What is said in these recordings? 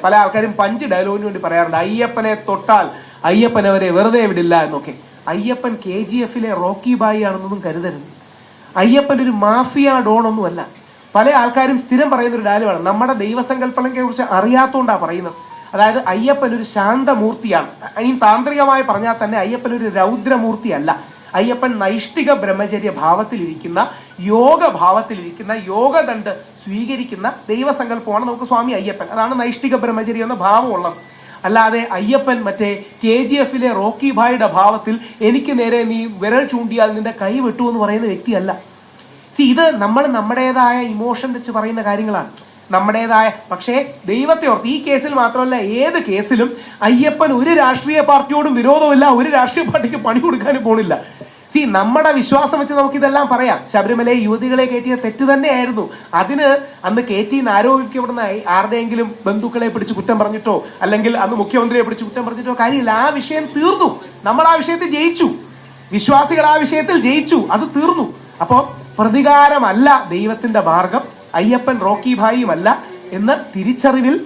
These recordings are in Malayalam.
പല ആൾക്കാരും പഞ്ച് ഡയലോഗിന് വേണ്ടി പറയാറുണ്ട്, അയ്യപ്പനെ തൊട്ടാൽ അയ്യപ്പനവരെ വെറുതെ വിടില്ല എന്നൊക്കെ. അയ്യപ്പൻ KGF-ലെ റോക്കി ബായി ആണെന്നൊന്നും കരുതരുത്. അയ്യപ്പൻ ഒരു മാഫിയ ഡോൺ ഒന്നുമല്ല. പല ആൾക്കാരും സ്ഥിരം പറയുന്ന ഒരു ഡയലോഗാണ്, നമ്മുടെ ദൈവസങ്കല്പനയെ കുറിച്ച് അറിയാത്തോണ്ടാ പറയുന്നത്. അതായത് അയ്യപ്പൻ ഒരു ശാന്തമൂർത്തിയാണ്. ഇനി താന്ത്രികമായി പറഞ്ഞാൽ തന്നെ അയ്യപ്പൻ ഒരു രൗദ്രമൂർത്തിയല്ല. അയ്യപ്പൻ നൈഷ്ഠിക ബ്രഹ്മചര്യ ഭാവത്തിലിരിക്കുന്ന, യോഗ ഭാവത്തിലിരിക്കുന്ന, യോഗദണ്ഡ് സ്വീകരിക്കുന്ന ദൈവസങ്കല്പമാണ് നമുക്ക് സ്വാമി അയ്യപ്പൻ. അതാണ് നൈഷ്ഠിക ബ്രഹ്മചര്യം എന്ന ഭാവമുള്ളത്. അല്ലാതെ അയ്യപ്പൻ മറ്റേ KGF-ലെ റോക്കി ഭായിയുടെ ഭാവത്തിൽ എനിക്ക് നേരെ നീ വിരൽ ചൂണ്ടിയാൽ നിന്റെ കൈ വെട്ടു എന്ന് പറയുന്ന വ്യക്തിയല്ല. ഇത് നമ്മൾ നമ്മുടേതായ ഇമോഷൻ വെച്ച് പറയുന്ന കാര്യങ്ങളാണ്, നമ്മുടേതായ. പക്ഷേ ദൈവത്തെ ഓർത്ത് ഈ കേസിൽ മാത്രമല്ല, ഏത് കേസിലും അയ്യപ്പൻ ഒരു രാഷ്ട്രീയ പാർട്ടിയോടും വിരോധമില്ല, ഒരു രാഷ്ട്രീയ പാർട്ടിക്ക് പണി കൊടുക്കാനും പോണില്ല. നമ്മുടെ വിശ്വാസം വെച്ച് നമുക്ക് ഇതെല്ലാം പറയാം. ശബരിമലയെ യുവതികളെ കയറ്റിയ തെറ്റ് തന്നെയായിരുന്നു. അതിന് അന്ന് കയറ്റിന്ന് ആരോപിക്കപ്പെടുന്ന ആരുടെയെങ്കിലും ബന്ധുക്കളെ പിടിച്ച് കുറ്റം പറഞ്ഞിട്ടോ അല്ലെങ്കിൽ അന്ന് മുഖ്യമന്ത്രിയെ പിടിച്ച് കുറ്റം പറഞ്ഞിട്ടോ കാര്യമില്ല. ആ വിഷയം തീർന്നു. നമ്മൾ ആ വിഷയത്തിൽ ജയിച്ചു, വിശ്വാസികൾ ആ വിഷയത്തിൽ ജയിച്ചു, അത് തീർന്നു. അപ്പോ പ്രതികാരമല്ല ദൈവത്തിന്റെ മാർഗം, അയ്യപ്പൻ റോക്കി ഭായിയുമല്ല എന്ന തിരിച്ചറിവിൽ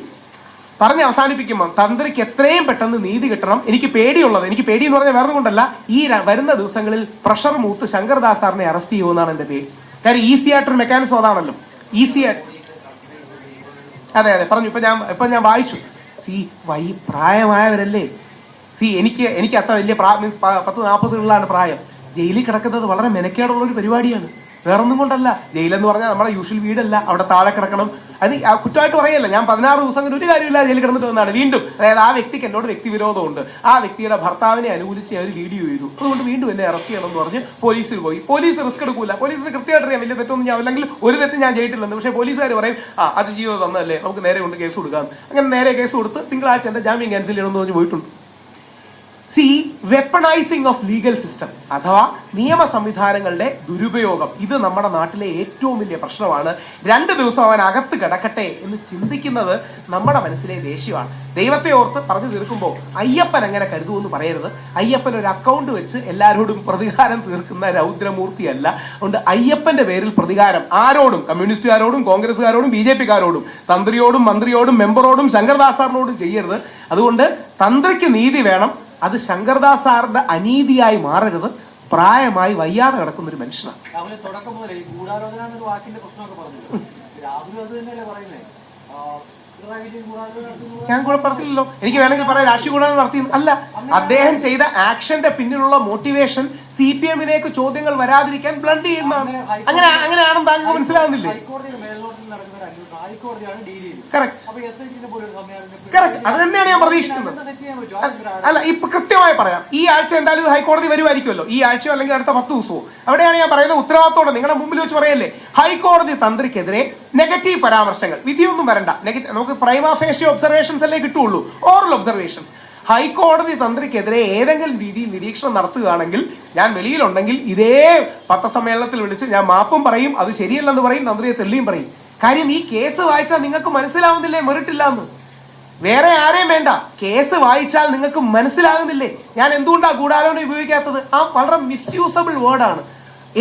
പറഞ്ഞ് അവസാനിപ്പിക്കുമ്പോൾ തന്ത്രിക്ക് എത്രയും പെട്ടെന്ന് നീതി കിട്ടണം. എനിക്ക് പേടിയുള്ളത്, എനിക്ക് പേടി എന്ന് പറഞ്ഞാൽ വേറെ കൊണ്ടല്ല, ഈ വരുന്ന ദിവസങ്ങളിൽ പ്രഷർ മൂത്ത് ശങ്കർദാസ് സാറിനെ അറസ്റ്റ് ചെയ്യുമെന്നാണ് എന്റെ പേടി. കാര്യം ഈസി ആയിട്ടൊരു മെക്കാനിസം അതാണല്ലോ, ഈസി ആയിട്ട്. അതെ പറഞ്ഞു. ഇപ്പൊ ഞാൻ വായിച്ചു. പ്രായമായവരല്ലേ. എനിക്ക് അത്ര വലിയ മീൻസ് 10-40 പ്രായം. ജയിലിൽ കിടക്കുന്നത് വളരെ മെനക്കേടുള്ള ഒരു പരിപാടിയാണ്, വേറൊന്നും കൊണ്ടല്ല. ജയിലെന്ന് പറഞ്ഞാൽ നമ്മുടെ യൂഷ്വൽ വീടല്ല, അവിടെ താഴെ കിടക്കണം. അത് കുറ്റമായിട്ട് പറയല്ല, ഞാൻ 16 ദിവസം ഒരു കാര്യമില്ല ജയിലിൽ കിടന്നിട്ട് വന്നാണ്. വീണ്ടും അതായത് ആ വ്യക്തിക്ക് എന്നോട് വ്യക്തിവിരോധമുണ്ട്, ആ വ്യക്തിയുടെ ഭർത്താവിനെ അനുകൂലിച്ച് അവർ വീഡിയോ ചെയ്തു, അതുകൊണ്ട് വീണ്ടും എന്നെ അറസ്റ്റ് ചെയ്യണം എന്ന് പറഞ്ഞ് പോലീസിൽ പോയി. പോലീസ് റിസ്ക് എടുക്കൂല, പോലീസിന് കൃത്യമായിട്ട് അറിയാം വലിയ തെറ്റൊന്നും ഞാൻ, അല്ലെങ്കിൽ ഒരു തെറ്റ് ഞാൻ ചെയ്തിട്ടില്ലെന്ന്. പക്ഷേ പോലീസുകാർ പറയും അത് ജീവോ തന്നല്ലേ, നമുക്ക് നേരെ കൊണ്ട് കേസ് കൊടുക്കാം. അങ്ങനെ നേരെ കേസ് കൊടുത്ത് തിങ്കളാഴ്ച എന്റെ ജാമ്യം ക്യാൻസൽ ചെയ്യണമെന്ന് പറഞ്ഞ് പോയിട്ടുണ്ട്. വെപ്പണൈസിംഗ് ഓഫ് ലീഗൽ സിസ്റ്റം അഥവാ നിയമ സംവിധാനങ്ങളുടെ ദുരുപയോഗം, ഇത് നമ്മുടെ നാട്ടിലെ ഏറ്റവും വലിയ പ്രശ്നമാണ്. 2 ദിവസം അവൻ അകത്ത് കിടക്കട്ടെ എന്ന് ചിന്തിക്കുന്നത് നമ്മുടെ മനസ്സിലെ ദേഷ്യമാണ്. ദൈവത്തെ ഓർത്ത് പറഞ്ഞു തീർക്കുമ്പോൾ അയ്യപ്പൻ അങ്ങനെ കരുതുമെന്ന് പറയരുത്. അയ്യപ്പൻ ഒരു അക്കൗണ്ട് വെച്ച് എല്ലാവരോടും പ്രതികാരം തീർക്കുന്ന രൗദ്രമൂർത്തിയല്ല. അതുകൊണ്ട് അയ്യപ്പന്റെ പേരിൽ പ്രതികാരം ആരോടും, കമ്മ്യൂണിസ്റ്റുകാരോടും കോൺഗ്രസ്സുകാരോടും BJP-കാരോടും തന്ത്രിയോടും മന്ത്രിയോടും മെമ്പറോടും ശങ്കർദാസ് സാറിനോടും ചെയ്യരുത്. അതുകൊണ്ട് തന്ത്രിക്ക് നീതി വേണം, അത് ശങ്കർദാസ് സാറിന്റെ അനീതിയായി മാറരുത്. പ്രായമായി വയ്യാതെ കിടക്കുന്ന ഒരു മനുഷ്യനാണ്. ഞാൻ കൂടെ പറഞ്ഞില്ലല്ലോ, എനിക്ക് വേണമെങ്കിൽ പറയാം രാഷ്ട്രീയ ഗൂഢാലോചന നടത്തി അല്ല. അദ്ദേഹം ചെയ്ത ആക്ഷന്റെ പിന്നിലുള്ള മോട്ടിവേഷൻ CPM-ലേക്ക് ചോദ്യങ്ങൾ വരാതിരിക്കാൻ ബ്ലണ്ട് ചെയ്യുന്നതാണ്. അങ്ങനെയാണെന്ന് താങ്കൾക്ക് മനസ്സിലാവുന്നില്ലേ? അത് തന്നെയാണ് ഞാൻ പ്രതീക്ഷിക്കുന്നത്. അല്ല, ഇപ്പൊ കൃത്യമായി പറയാം, ഈ ആഴ്ച എന്തായാലും ഹൈക്കോടതി വരുമായിരിക്കുമല്ലോ, ഈ ആഴ്ചയോ അല്ലെങ്കിൽ അടുത്ത 10 ദിവസവും. അവിടെയാണ് ഞാൻ പറയുന്നത്, ഉത്തരവാദിത്തോടെ നിങ്ങളുടെ മുമ്പിൽ വെച്ച് പറയല്ലേ, ഹൈക്കോടതി തന്ത്രിക്കെതിരെ നെഗറ്റീവ് പരാമർശങ്ങൾ, വിധിയൊന്നും വരണ്ട, നമുക്ക് പ്രൈമാ ഫേഷ്യോ ഒബ്സർവേഷൻസ് അല്ലേ കിട്ടുള്ളൂ, ഓറൽ ഒബ്സർവേഷൻസ്. ഹൈക്കോടതി തന്ത്രിക്കെതിരെ ഏതെങ്കിലും രീതിയിൽ നിരീക്ഷണം നടത്തുകയാണെങ്കിൽ, ഞാൻ വെളിയിലുണ്ടെങ്കിൽ ഇതേ പത്രസമ്മേളനത്തിൽ വിളിച്ച് ഞാൻ മാപ്പും പറയും, അത് ശരിയല്ലെന്ന് പറയും, തന്ത്രിയെ തെളിയും പറയും. കാര്യം ഈ കേസ് വായിച്ചാൽ നിങ്ങൾക്ക് മനസ്സിലാവുന്നില്ലേ മെറിറ്റില്ല എന്ന്? വേറെ ആരെയും വേണ്ട, കേസ് വായിച്ചാൽ നിങ്ങൾക്ക് മനസ്സിലാകുന്നില്ലേ ഞാൻ എന്തുകൊണ്ടാണ് ഗൂഢാലോചന ഉപയോഗിക്കാത്തത്? വളരെ മിസ്യൂസബിൾ വേർഡാണ്.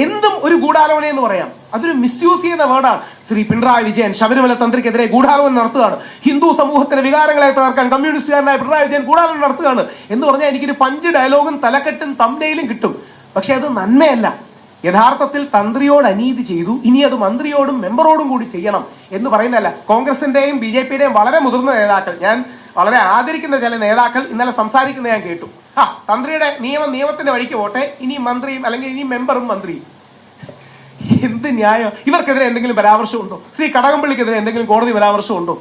എന്തും ഒരു ഗൂഢാലോചന എന്ന് പറയാം, അതൊരു മിസ്യൂസ് ചെയ്യുന്ന വേർഡാണ്. ശ്രീ പിണറായി വിജയൻ ശബരിമല തന്ത്രിക്കെതിരെ ഗൂഢാലോചന നടത്തുകയാണ്, ഹിന്ദു സമൂഹത്തിന്റെ വികാരങ്ങളെ തകർക്കാൻ കമ്മ്യൂണിസ്റ്റുകാരനായ പിണറായി വിജയൻ ഗൂഢാലോചന നടത്തുകയാണ് എന്ന് പറഞ്ഞാൽ എനിക്കൊരു പഞ്ച് ഡയലോഗും തലക്കെട്ടും തംബ്നെയിലും കിട്ടും. പക്ഷെ അത് നന്മയല്ല. യഥാർത്ഥത്തിൽ തന്ത്രിയോട് അനീതി ചെയ്തു, ഇനി അത് മന്ത്രിയോടും മെമ്പറോടും കൂടി ചെയ്യണം എന്ന് പറയുന്നതല്ല. കോൺഗ്രസിന്റെയും BJP-യുടെയും വളരെ മുതിർന്ന നേതാക്കൾ, ഞാൻ വളരെ ആദരിക്കുന്ന ചില നേതാക്കൾ ഇന്നലെ സംസാരിക്കുന്നത് ഞാൻ കേട്ടു. തന്ത്രിയുടെ നിയമത്തിന്റെ വഴിക്ക് പോട്ടെ, ഇനി മന്ത്രിയും അല്ലെങ്കിൽ ഇനി മെമ്പറും മന്ത്രിയും. എന്ത് ന്യായം? ഇവർക്കെതിരെ എന്തെങ്കിലും പരാമർശമുണ്ടോ? ശ്രീ കടകംപള്ളിക്കെതിരെ എന്തെങ്കിലും കോടതി പരാമർശമുണ്ടോ?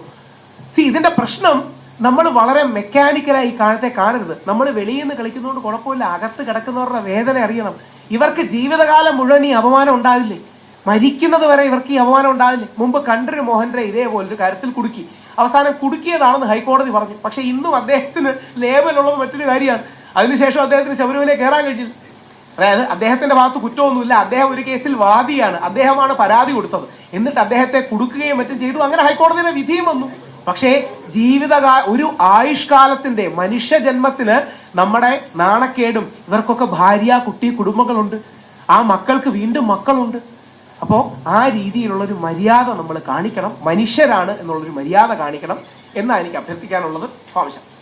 ഇതിന്റെ പ്രശ്നം നമ്മൾ വളരെ മെക്കാനിക്കലായി കാലത്തെ കാണരുത്. നമ്മൾ വെളിയിൽ നിന്ന് കളിക്കുന്നതുകൊണ്ട് കുഴപ്പമില്ല, അകത്ത് കിടക്കുന്നവരുടെ വേദന അറിയണം. ഇവർക്ക് ജീവിതകാലം മുഴുവൻ ഈ അപമാനം ഉണ്ടാവില്ലേ? മരിക്കുന്നത് വരെ ഇവർക്ക് ഈ അപമാനം ഉണ്ടാവില്ലേ? മുമ്പ് കണ്ഠര് മോഹൻറെ ഇതേപോലൊരു കാര്യത്തിൽ കുടുക്കി, അവസാനം കുടുക്കിയതാണെന്ന് ഹൈക്കോടതി പറഞ്ഞു. പക്ഷെ ഇന്നും അദ്ദേഹത്തിന് ലേബലുള്ളത് മറ്റൊരു കാര്യമാണ്. അതിനുശേഷം അദ്ദേഹത്തിന് ശബരിമല കയറാൻ കഴിഞ്ഞില്ല. അതായത് അദ്ദേഹത്തിന്റെ ഭാഗത്ത് കുറ്റമൊന്നുമില്ല, അദ്ദേഹം ഒരു കേസിൽ വാദിയാണ്, അദ്ദേഹമാണ് പരാതി കൊടുത്തത്, എന്നിട്ട് അദ്ദേഹത്തെ കുടുക്കുകയും മറ്റും ചെയ്തു. അങ്ങനെ ഹൈക്കോടതിയുടെ വിധിയും വന്നു. പക്ഷേ ഒരു ആയുഷ്കാലത്തിന്റെ മനുഷ്യജന്മത്തിന് നമ്മുടെ നാണക്കേടും, ഇവർക്കൊക്കെ ഭാര്യ കുട്ടി കുടുംബങ്ങളുണ്ട്, ആ മക്കൾക്ക് വീണ്ടും മക്കളുണ്ട്. അപ്പോൾ ആ രീതിയിലുള്ളൊരു മര്യാദ നമ്മൾ കാണിക്കണം, മനുഷ്യരാണ് എന്നുള്ളൊരു മര്യാദ കാണിക്കണം. എന്നാണ് എനിക്ക് അഭ്യർത്ഥിക്കാനുള്ളത്. സ്വാമിശം.